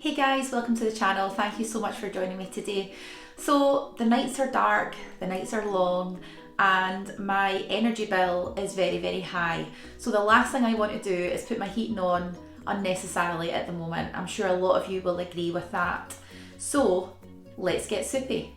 Hey guys, welcome to the channel. Thank you so much for joining me today. So the nights are dark, the nights are long, and my energy bill is very high. So the last thing I want to do is put my heating on unnecessarily at the moment. I'm sure a lot of you will agree with that. So let's get soupy.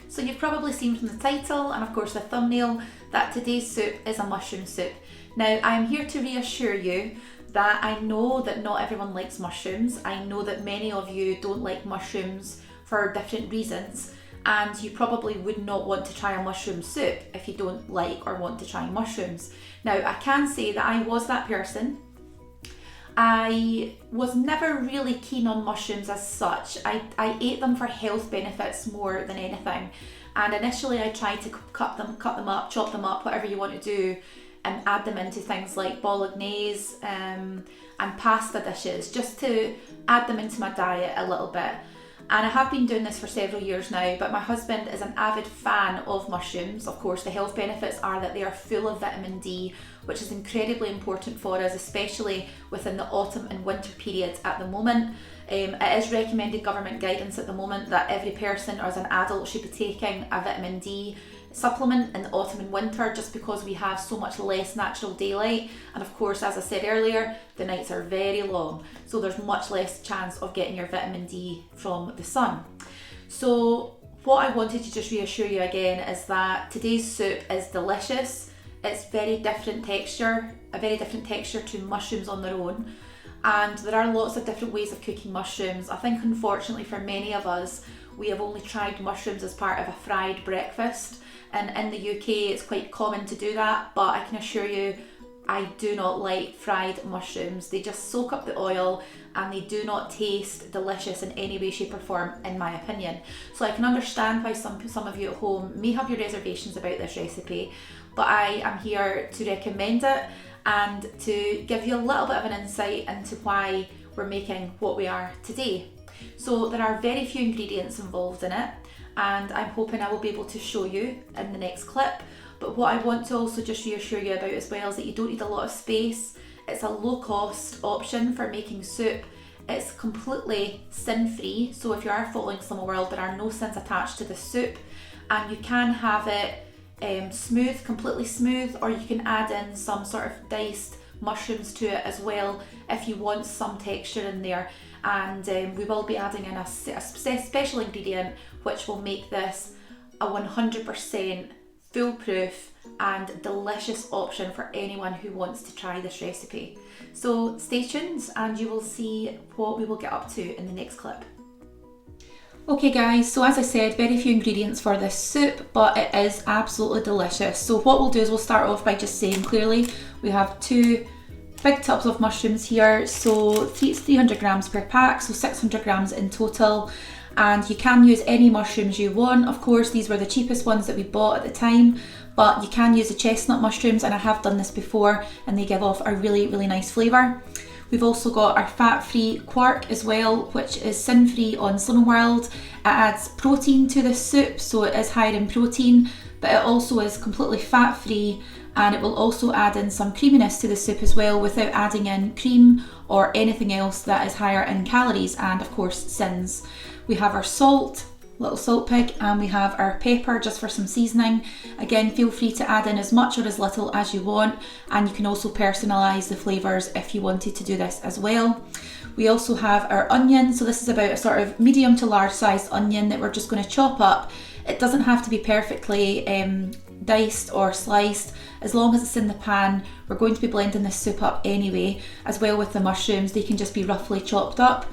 So you've probably seen from the title and of course the thumbnail that today's soup is a mushroom soup. Now I am here to reassure you that I know that not everyone likes mushrooms. I know that many of you don't like mushrooms for different reasons, and you probably would not want to try a mushroom soup if you don't like or want to try mushrooms. Now I can say that I was that person. I was never really keen on mushrooms as such. I ate them for health benefits more than anything, and initially I tried to cut them up, chop them up, whatever you want to do, and add them into things like bolognese and pasta dishes, just to add them into my diet a little bit. And I have been doing this for several years now, but my husband is an avid fan of mushrooms. Of course, the health benefits are that they are full of vitamin D, which is incredibly important for us, especially within the autumn and winter periods at the moment. It is recommended government guidance at the moment that every person or as an adult should be taking a vitamin D supplement in the autumn and winter, just because we have so much less natural daylight, and of course, as I said earlier, the nights are very long, so there's much less chance of getting your vitamin D from the sun. So what I wanted to just reassure you again is that today's soup is delicious. It's a very different texture to mushrooms on their own, and there are lots of different ways of cooking mushrooms. I think unfortunately for many of us, we have only tried mushrooms as part of a fried breakfast, and in the UK it's quite common to do that, but I can assure you I do not like fried mushrooms. They just soak up the oil and they do not taste delicious in any way, shape or form, in my opinion. So I can understand why some of you at home may have your reservations about this recipe, but I am here to recommend it and to give you a little bit of an insight into why we're making what we are today. So there are very few ingredients involved in it, and I'm hoping I will be able to show you in the next clip. But what I want to also just reassure you about as well is that you don't need a lot of space. It's a low cost option for making soup. It's completely sin-free, so if you are following Slimming World, there are no sins attached to the soup, and you can have it smooth, completely smooth, or you can add in some sort of diced mushrooms to it as well if you want some texture in there. And we will be adding in a special ingredient which will make this a 100% foolproof and delicious option for anyone who wants to try this recipe. So stay tuned and you will see what we will get up to in the next clip. Okay guys, so as I said, very few ingredients for this soup, but it is absolutely delicious. So what we'll do is we'll start off by just saying clearly we have 2 big tubs of mushrooms here, so 300 grams per pack, so 600 grams in total. And you can use any mushrooms you want. Of course, these were the cheapest ones that we bought at the time, but you can use the chestnut mushrooms, and I have done this before and they give off a really nice flavour. We've also got our fat-free quark as well, which is sin-free on Slimming World. It adds protein to the soup, so it is higher in protein, but it also is completely fat-free, and it will also add in some creaminess to the soup as well without adding in cream or anything else that is higher in calories and of course sins. We have our salt, little salt pig, and we have our pepper just for some seasoning. Again, feel free to add in as much or as little as you want, and you can also personalise the flavours if you wanted to do this as well. We also have our onion, so this is about a sort of medium to large sized onion that we're just going to chop up. It doesn't have to be perfectly diced or sliced, as long as it's in the pan. We're going to be blending this soup up anyway, as well with the mushrooms. They can just be roughly chopped up.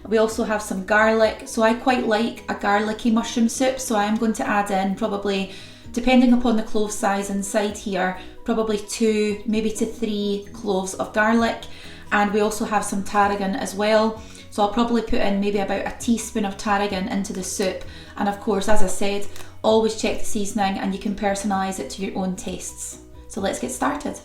We also have some garlic, so I quite like a garlicky mushroom soup, so I'm going to add in probably, depending upon the clove size inside here, probably 2 maybe to 3 cloves of garlic. And we also have some tarragon as well, so I'll probably put in maybe about a teaspoon of tarragon into the soup. And of course, as I said, always check the seasoning and you can personalise it to your own tastes. So let's get started.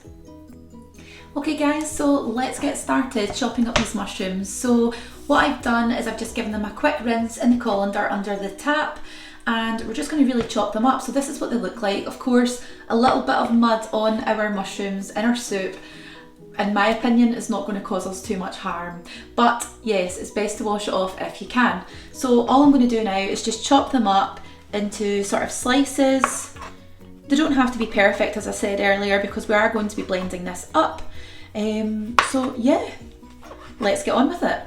Okay guys, so let's get started chopping up these mushrooms. So what I've done is I've just given them a quick rinse in the colander under the tap, and we're just going to really chop them up. So this is what they look like. Of course, a little bit of mud on our mushrooms in our soup, in my opinion, is not going to cause us too much harm. But yes, it's best to wash it off if you can. So all I'm going to do now is just chop them up into sort of slices. They don't have to be perfect, as I said earlier, because we are going to be blending this up. So yeah, let's get on with it.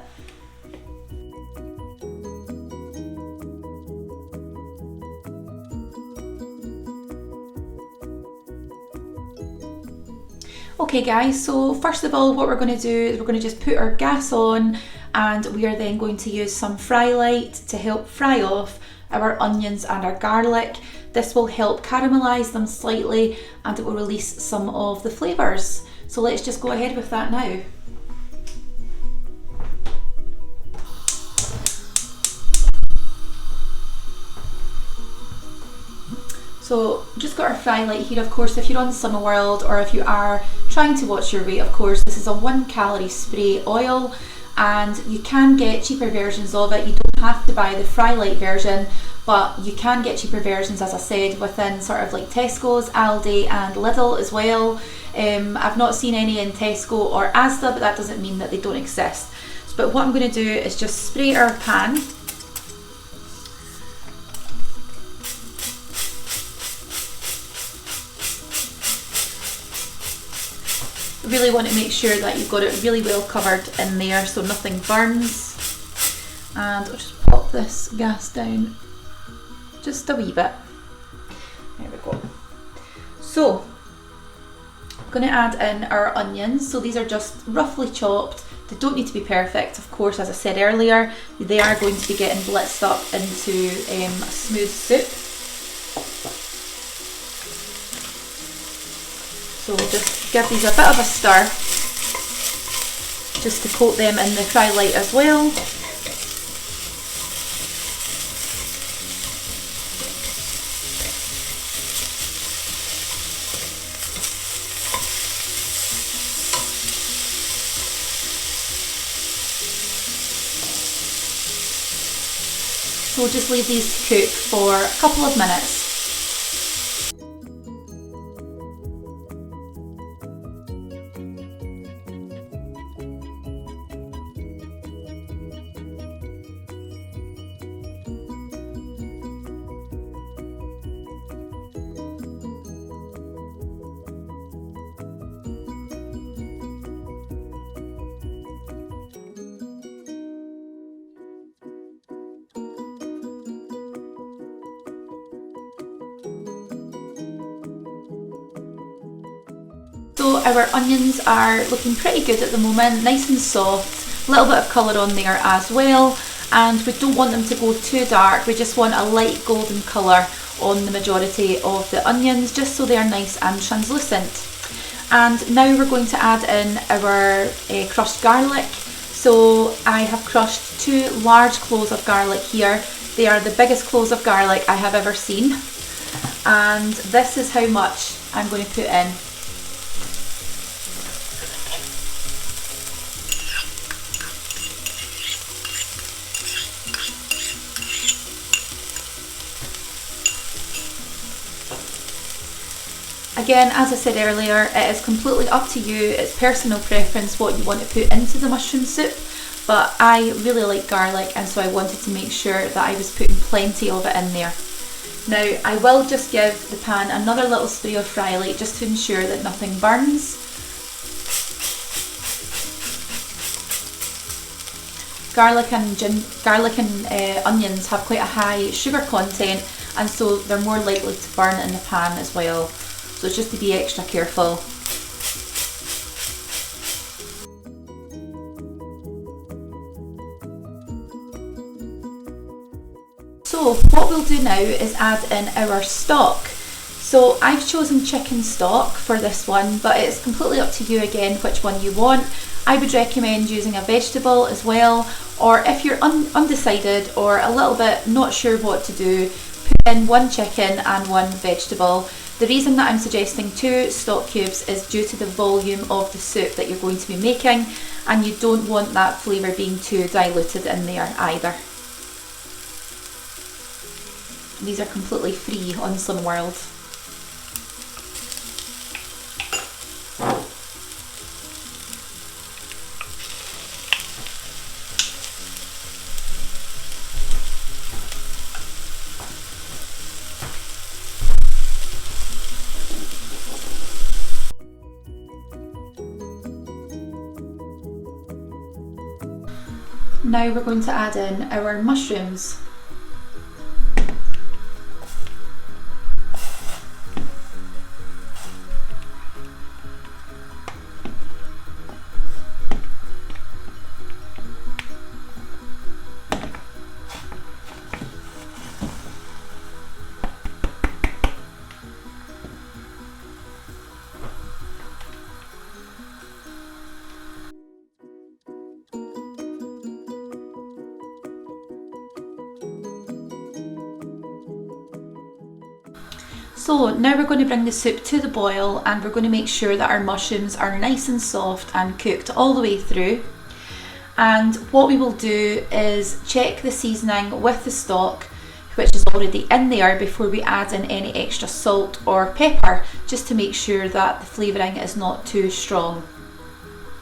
Okay guys, so first of all what we're going to do is we're going to just put our gas on, and we are then going to use some fry light to help fry off our onions and our garlic. This will help caramelise them slightly and it will release some of the flavours. So let's just go ahead with that now. So just got our fry light here. Of course, if you're on Summer World or if you are trying to watch your weight, of course, this is a 1 calorie spray oil, and you can get cheaper versions of it. You don't have to buy the fry light version, but you can get cheaper versions, as I said, within sort of like Tesco's, Aldi and Lidl as well. I've not seen any in Tesco or Asda, but that doesn't mean that they don't exist. But what I'm going to do is just spray our pan. Really want to make sure that you've got it really well covered in there so nothing burns. And I'll just pop this gas down just a wee bit. There we go. So I'm going to add in our onions. So these are just roughly chopped. They don't need to be perfect, of course, as I said earlier. They are going to be getting blitzed up into a smooth soup. So we'll just give these a bit of a stir, just to coat them in the fry light as well. So we'll just leave these to cook for a couple of minutes. So our onions are looking pretty good at the moment, nice and soft, a little bit of colour on there as well, and we don't want them to go too dark. We just want a light golden colour on the majority of the onions, just so they're nice and translucent. And now we're going to add in our crushed garlic. So I have crushed 2 large cloves of garlic here. They are the biggest cloves of garlic I have ever seen, and this is how much I'm going to put in. Again, as I said earlier, it is completely up to you. It's personal preference what you want to put into the mushroom soup, but I really like garlic, and so I wanted to make sure that I was putting plenty of it in there. Now I will just give the pan another little spray of fry light just to ensure that nothing burns. Garlic and onions have quite a high sugar content, and so they're more likely to burn in the pan as well. So it's just to be extra careful. So what we'll do now is add in our stock. So I've chosen chicken stock for this one, but it's completely up to you again which one you want. I would recommend using a vegetable as well, or if you're undecided or a little bit not sure what to do, put in 1 chicken and 1 vegetable. The reason that I'm suggesting 2 stock cubes is due to the volume of the soup that you're going to be making, and you don't want that flavour being too diluted in there either. These are completely free on Slim World. Now we're going to add in our mushrooms. So now we're going to bring the soup to the boil, and we're going to make sure that our mushrooms are nice and soft and cooked all the way through. And what we will do is check the seasoning with the stock, which is already in there, before we add in any extra salt or pepper, just to make sure that the flavouring is not too strong.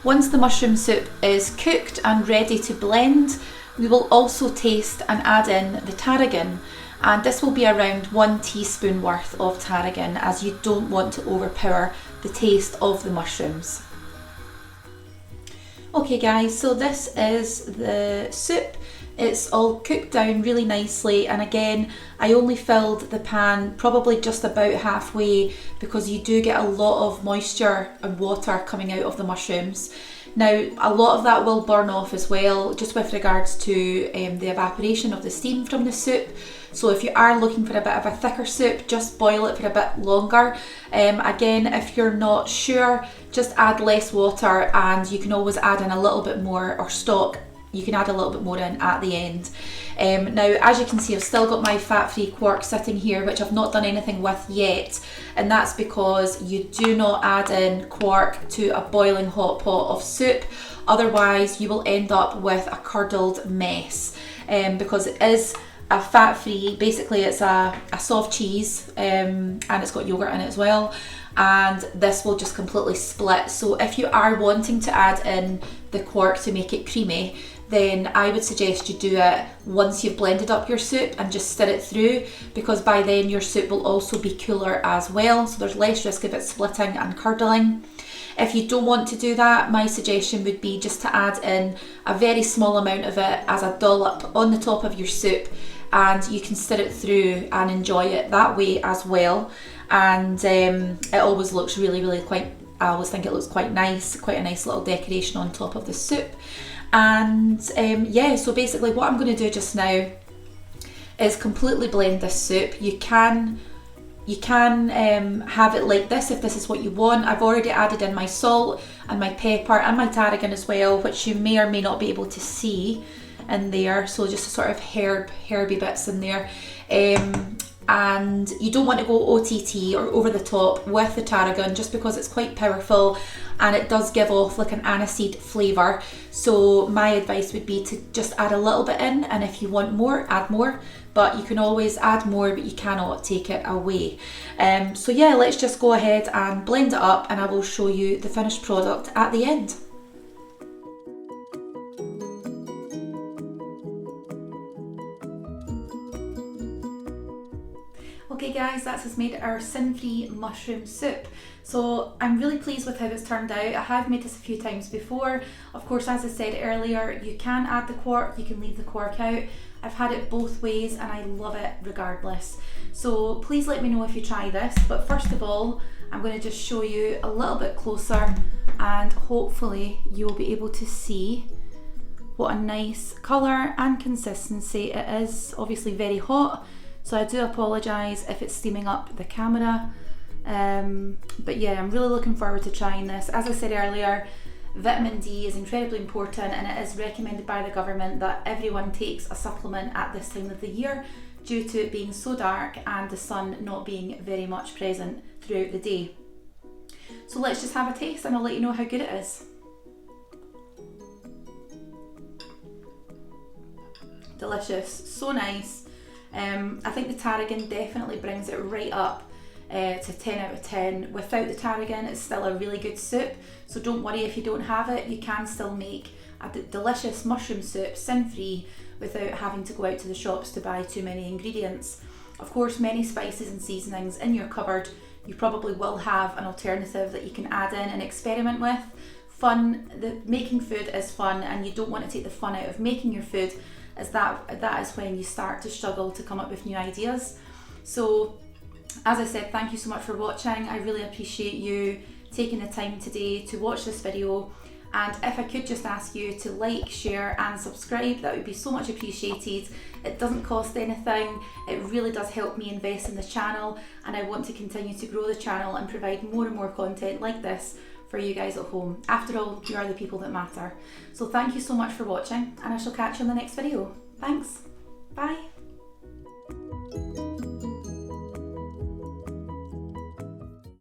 Once the mushroom soup is cooked and ready to blend, we will also taste and add in the tarragon. And this will be around 1 teaspoon worth of tarragon, as you don't want to overpower the taste of the mushrooms. Okay guys, so this is the soup. It's all cooked down really nicely, and again, I only filled the pan probably just about halfway, because you do get a lot of moisture and water coming out of the mushrooms. Now, a lot of that will burn off as well, just with regards to the evaporation of the steam from the soup. So if you are looking for a bit of a thicker soup, just boil it for a bit longer. Again, if you're not sure, just add less water, and you can always add in a little bit more, or stock, you can add a little bit more in at the end. Now, as you can see, I've still got my fat-free quark sitting here, which I've not done anything with yet, and that's because you do not add in quark to a boiling hot pot of soup, otherwise you will end up with a curdled mess, because it is a fat-free, basically it's a soft cheese, and it's got yogurt in it as well, and this will just completely split. So if you are wanting to add in the quark to make it creamy, then I would suggest you do it once you've blended up your soup and just stir it through, because by then your soup will also be cooler as well, so there's less risk of it splitting and curdling. If you don't want to do that, my suggestion would be just to add in a very small amount of it as a dollop on the top of your soup, and you can stir it through and enjoy it that way as well. And it always looks really quite, I always think it looks quite nice, quite a nice little decoration on top of the soup. And yeah, so basically what I'm going to do just now is completely blend this soup. You can have it like this if this is what you want. I've already added in my salt and my pepper and my tarragon as well, which you may or may not be able to see in there, so just a sort of herby bits in there. And you don't want to go OTT or over the top with the tarragon, just because it's quite powerful and it does give off like an aniseed flavour. So my advice would be to just add a little bit in, and if you want more, add more, but you can always add more, but you cannot take it away. So yeah, let's just go ahead and blend it up, and I will show you the finished product at the end. Okay guys, that has made our sin-free mushroom soup. So I'm really pleased with how it's turned out. I have made this a few times before. Of course, as I said earlier, you can add the quark, you can leave the quark out. I've had it both ways and I love it regardless. So please let me know if you try this. But first of all, I'm going to just show you a little bit closer, and hopefully you'll be able to see what a nice colour and consistency it is. Obviously very hot, so I do apologise if it's steaming up the camera, but yeah, I'm really looking forward to trying this. As I said earlier, vitamin D is incredibly important, and it is recommended by the government that everyone takes a supplement at this time of the year, due to it being so dark and the sun not being very much present throughout the day. So let's just have a taste and I'll let you know how good it is. Delicious, so nice. I think the tarragon definitely brings it right up to 10 out of 10. Without the tarragon, it's still a really good soup, so don't worry if you don't have it. You can still make a delicious mushroom soup sin-free without having to go out to the shops to buy too many ingredients. Of course, many spices and seasonings in your cupboard. You probably will have an alternative that you can add in and experiment with. Making food is fun, and you don't want to take the fun out of making your food, as that is when you start to struggle to come up with new ideas. So as I said, thank you so much for watching. I really appreciate you taking the time today to watch this video, and if I could just ask you to like, share and subscribe, that would be so much appreciated. It doesn't cost anything, it really does help me invest in this channel, and I want to continue to grow the channel and provide more and more content like this for you guys at home. After all, you are the people that matter. So thank you so much for watching, and I shall catch you in the next video. Thanks, bye.